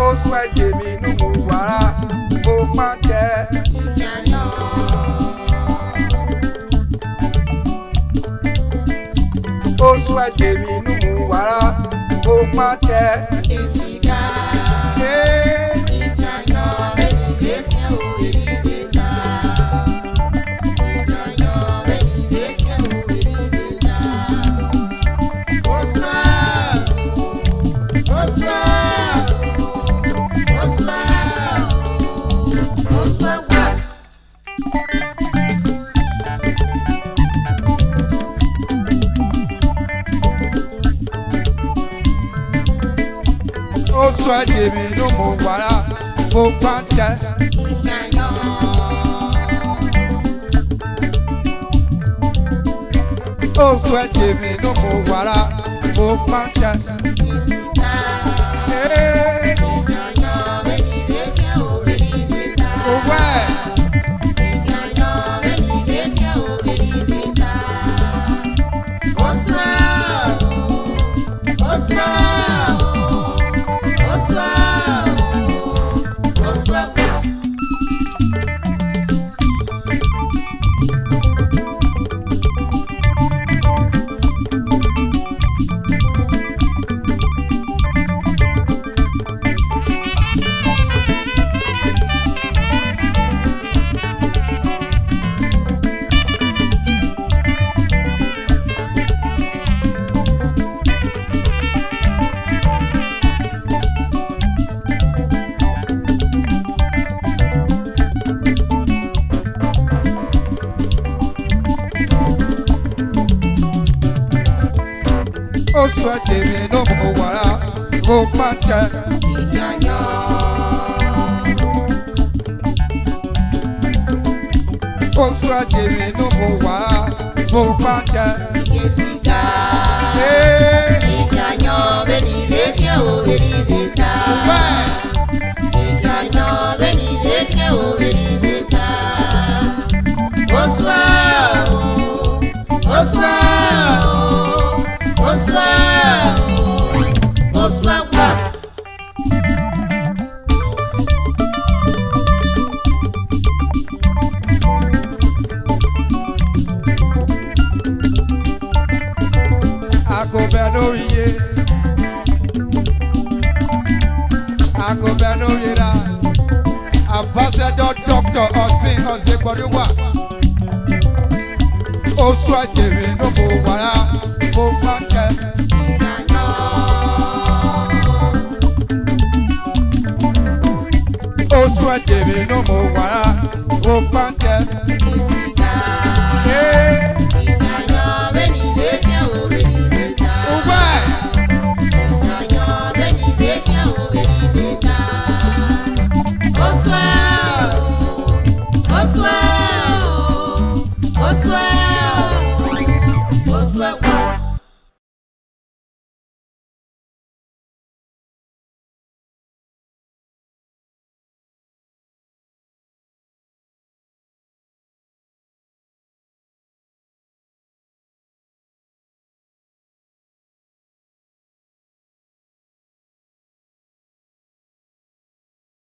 Osue tèmi nù mú wàrà ó pọ́n tẹ́. Osue tèmi nù mú wàrà ó pọ́n tẹ́. Osue tèmi nù mú wàrà ó pọ́n tẹ́. Osue tèmi nù mú wàrà ó pọ́n tẹ́. Osue tèmi nù mú wàrà ó pọ́n tẹ́. Osue tèmi nù mú wàrà ó pọ́n tẹ́. Ambassador Dr. Osue Gbọdúwà. Osue tèmi nù mú wàrà ó pọ́n tẹ́. Osue tèmi nù mú wàrà ó pọ́n tẹ́.